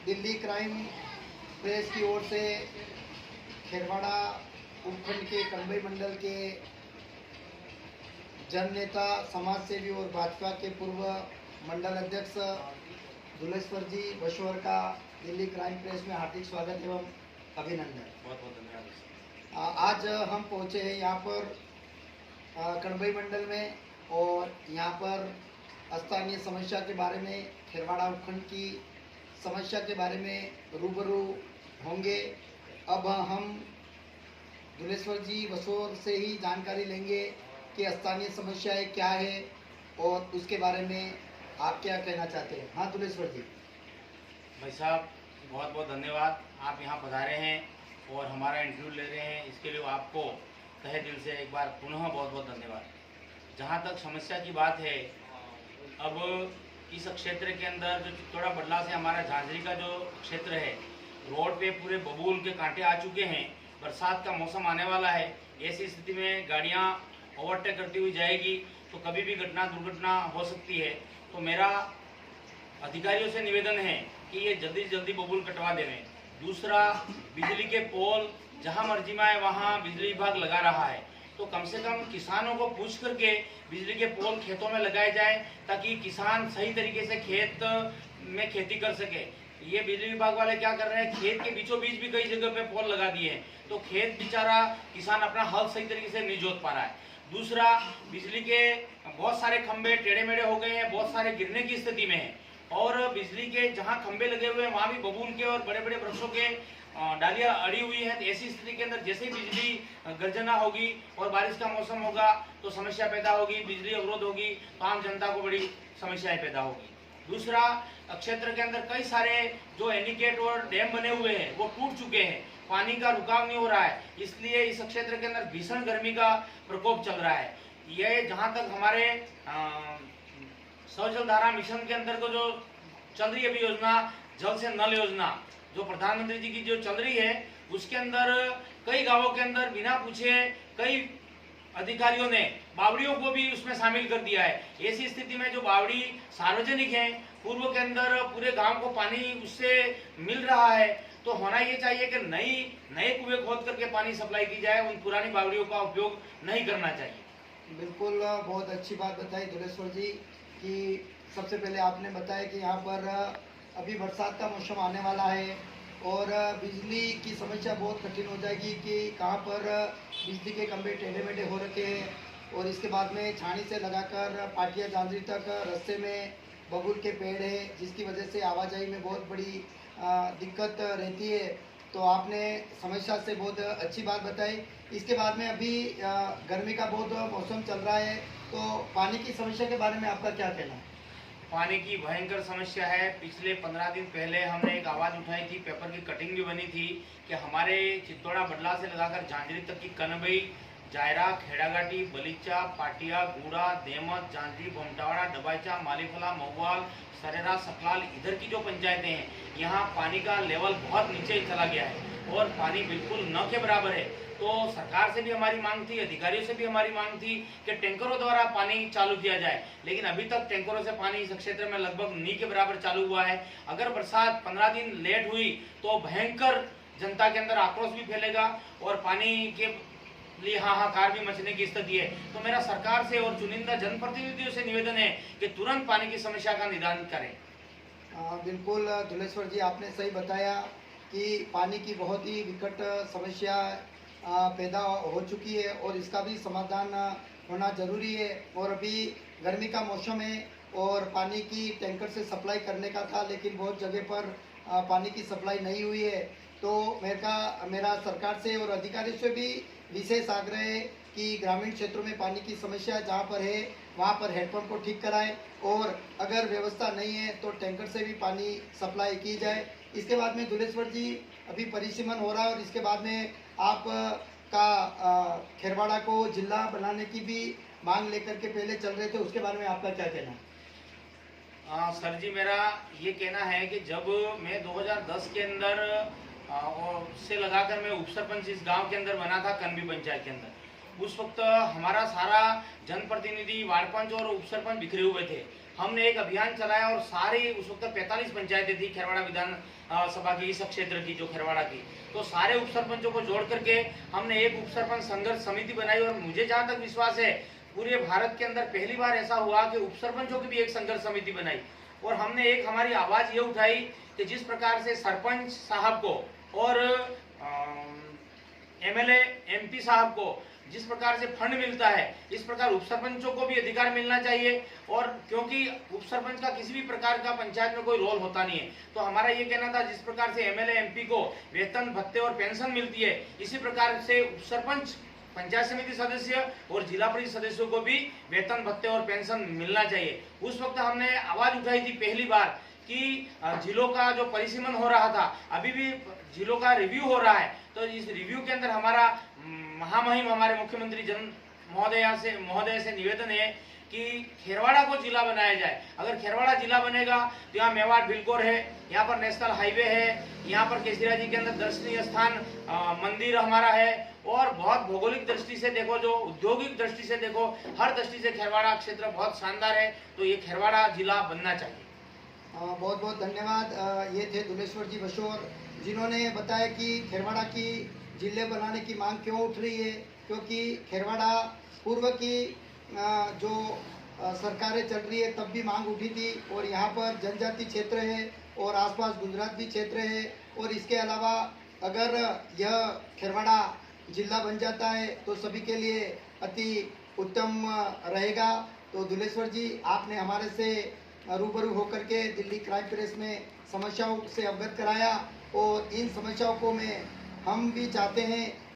Delhi crime press की ओर से खेरवाड़ा उपखंड के कन्वई मंडल के जन नेता, समाज सेवी और भाजपा के पूर्व मंडल अध्यक्ष दुलेश्वर जी बशोर का दिल्ली क्राइम प्रेस में हार्दिक स्वागत एवं अभिनंदन। बहुत बहुत धन्यवाद। आज हम पहुंचे हैं यहाँ पर कन्वई मंडल में और यहाँ पर स्थानीय समस्या के बारे में, खेरवाड़ा उपखंड की समस्या के बारे में रूबरू होंगे। अब हम दुलेश्वर जी बसोर से ही जानकारी लेंगे कि स्थानीय समस्याएं क्या है और उसके बारे में आप क्या कहना चाहते हैं। हाँ दुलेश्वर जी। भाई साहब बहुत बहुत धन्यवाद, आप यहाँ पधारे हैं और हमारा इंटरव्यू ले रहे हैं, इसके लिए आपको तहे दिल से एक बार पुनः बहुत बहुत धन्यवाद। जहाँ तक समस्या की बात है, अब इस क्षेत्र के अंदर जो चित्तौड़ा बडला से हमारा झांझरी का जो क्षेत्र है, रोड पे पूरे बबूल के कांटे आ चुके हैं। बरसात का मौसम आने वाला है, ऐसी स्थिति में गाड़ियाँ ओवरटेक करती हुई जाएगी तो कभी भी दुर्घटना हो सकती है। तो मेरा अधिकारियों से निवेदन है कि ये जल्दी से जल्दी बबूल कटवा देवें। दूसरा, बिजली के पोल जहाँ मर्जी में आए वहाँ बिजली विभाग लगा रहा है, तो कम से कम किसानों को पूछ करके बिजली के पोल खेतों में लगाए जाएं ताकि किसान सही तरीके से खेत में खेती कर सके। ये बिजली विभाग वाले क्या कर रहे हैं, खेत के बीचों बीच भी कई जगह पे पोल लगा दिए हैं, तो खेत बेचारा किसान अपना हल सही तरीके से नहीं जोत पा रहा है। दूसरा, बिजली के बहुत सारे खंभे टेढ़े मेढ़े हो गए हैं, बहुत सारे गिरने की स्थिति में है, और बिजली के जहां खंभे लगे हुए हैं वहां भी बबूल के और बड़े बड़े वृक्षों के डालियां अड़ी हुई है। तो ऐसी स्थिति के अंदर जैसे ही बिजली गर्जना होगी और बारिश का मौसम होगा तो समस्या पैदा होगी, बिजली अवरोध होगी, तो आम जनता को बड़ी समस्याएं पैदा होगी। दूसरा, क्षेत्र के अंदर कई सारे जो एनीकेट और डैम बने हुए हैं वो टूट चुके हैं, पानी का रुकाव नहीं हो रहा है, इसलिए इस क्षेत्र के अंदर भीषण गर्मी का प्रकोप चल रहा है। ये जहाँ तक हमारे सौजल धारा मिशन के अंदर को जो चल रही है अभी योजना, जल से नल योजना जो प्रधानमंत्री जी की जो चल रही है, उसके अंदर कई गांवों के अंदर बिना पूछे कई अधिकारियों ने बावड़ियों को भी उसमें शामिल कर दिया है। ऐसी स्थिति में जो बावड़ी सार्वजनिक है, पूर्व के अंदर पूरे गांव को पानी उससे मिल रहा है, तो होना ये चाहिए कि नए कुएं खोद करके पानी सप्लाई की जाए, उन पुरानी बावड़ियों का उपयोग नहीं करना चाहिए। बिल्कुल, बहुत अच्छी बात बताई दुलेश्वर जी कि सबसे पहले आपने बताया कि यहाँ पर अभी बरसात का मौसम आने वाला है और बिजली की समस्या बहुत कठिन हो जाएगी कि कहाँ पर बिजली के खंभे टेढ़े मेढ़े हो रखे हैं, और इसके बाद में छानी से लगाकर पाटिया झांझरी तक रास्ते में बबूल के पेड़ है, जिसकी वजह से आवाजाही में बहुत बड़ी दिक्कत रहती है। तो आपने समस्या से बहुत अच्छी बात बताई। इसके बाद में अभी गर्मी का बहुत मौसम चल रहा है, तो पानी की समस्या के बारे में आपका क्या कहना है? पानी की भयंकर समस्या है। पिछले 15 दिन पहले हमने एक आवाज़ उठाई थी, पेपर की कटिंग भी बनी थी कि हमारे चित्तौड़ा बडला से लगाकर झांझरी तक की कनबई, जायरा, खेड़ाघाटी, बलीचा, पाटिया, गूड़ा, देमत, झांझरी, भमटावाड़ा, डबाईचा, मालीफला, महुआल, सरेरा, सकलाल, इधर की जो पंचायतें हैं, यहाँ पानी का लेवल बहुत नीचे चला गया है और पानी बिल्कुल न के बराबर है। तो सरकार से भी हमारी मांग थी, अधिकारियों से भी हमारी मांग थी कि टैंकरों द्वारा पानी चालू किया जाए, लेकिन अभी तक टैंकरों से पानी इस क्षेत्र में लगभग नी के बराबर चालू हुआ है। अगर बरसात 15 दिन लेट हुई तो भयंकर जनता के अंदर आक्रोश भी फैलेगा और पानी के लिए हाहाकार भी मचने की स्थिति है। तो मेरा सरकार से और चुनिंदा जनप्रतिनिधियों से निवेदन है कि तुरंत पानी की समस्या का निदान करें। बिल्कुल दुलेश्वर जी, आपने सही बताया कि पानी की बहुत ही विकट समस्या पैदा हो चुकी है और इसका भी समाधान होना जरूरी है। और अभी गर्मी का मौसम है और पानी की टैंकर से सप्लाई करने का था, लेकिन बहुत जगह पर पानी की सप्लाई नहीं हुई है। तो मेरा सरकार से और अधिकारियों से भी विशेष आग्रह है कि ग्रामीण क्षेत्रों में पानी की समस्या जहाँ पर है वहाँ पर हैंडपम्प को ठीक कराएं, और अगर व्यवस्था नहीं है तो टैंकर से भी पानी सप्लाई की जाए। इसके बाद में दुलेश्वर जी, अभी परिसीमन हो रहा है और इसके बाद में आप का खेरवाड़ा को जिला बनाने की भी मांग लेकर के पहले चल रहे थे, उसके बारे में आपका क्या कहना है? सर जी, मेरा ये कहना है कि जब मैं 2010 के अंदर से लगाकर मैं उप सरपंच इस गांव के अंदर बना था, कनबी पंचायत के अंदर, उस वक्त हमारा सारा जनप्रतिनिधि, वार्ड पंच और उप सरपंच बिखरे हुए थे। हमने एक अभियान चलाया और सारी उस वक्त 45 पंचायतें थी खैरवाड़ा विधान सभा की, इस क्षेत्र की, जो खैरवाड़ा की, तो सारे उप सरपंचों को जोड़ करके हमने एक उप सरपंच संघर्ष समिति बनाई। और मुझे जहाँ तक विश्वास है, पूरे भारत के अंदर पहली बार ऐसा हुआ कि उप सरपंचों की भी एक संघर्ष समिति बनाई और हमने एक हमारी आवाज ये उठाई कि जिस प्रकार से सरपंच साहब को और एमएलए एमपी साहब को जिस प्रकार से फंड मिलता है, इस प्रकार उप सरपंचों को भी अधिकार मिलना चाहिए। और क्योंकि उप सरपंच का किसी भी प्रकार का पंचायत में कोई रोल होता नहीं है, तो हमारा ये कहना था जिस प्रकार से एमएलए एमपी को वेतन भत्ते और पेंशन मिलती है, इसी प्रकार से उप सरपंच, पंचायत समिति सदस्य और जिला परिषद सदस्यों को भी वेतन भत्ते और पेंशन मिलना चाहिए। उस वक्त हमने आवाज उठाई थी पहली बार कि जिलों का जो परिसीमन हो रहा था, अभी भी जिलों का रिव्यू हो रहा है, तो इस रिव्यू के अंदर हमारा महामहिम हमारे मुख्यमंत्री जन महोदय से निवेदन है कि खैरवाड़ा को जिला बनाया जाए। अगर खैरवाड़ा जिला बनेगा तो यहाँ मेवाड़ बिलकोर है, यहाँ पर नेशनल हाईवे है, यहाँ पर केसरिया जी के अंदर दर्शनीय स्थान मंदिर हमारा है, और बहुत भौगोलिक दृष्टि से देखो, जो औद्योगिक दृष्टि से देखो, हर दृष्टि से खैरवाड़ा क्षेत्र बहुत शानदार है। तो ये खैरवाड़ा जिला बनना चाहिए। बहुत बहुत धन्यवाद। ये थे दुलेश्वर जी बशोर, जिन्होंने बताया कि खैरवाड़ा की जिले बनाने की मांग क्यों उठ रही है, क्योंकि खैरवाड़ा पूर्व की जो सरकारें चल रही है तब भी मांग उठी थी, और यहाँ पर जनजाति क्षेत्र है और आसपास गुजरात भी क्षेत्र है, और इसके अलावा अगर यह खैरवाड़ा जिला बन जाता है तो सभी के लिए अति उत्तम रहेगा। तो दुलेश्वर जी, आपने हमारे से रूबरू होकर के दिल्ली क्राइम प्रेस में समस्याओं से अवगत कराया, और इन समस्याओं को हम भी चाहते हैं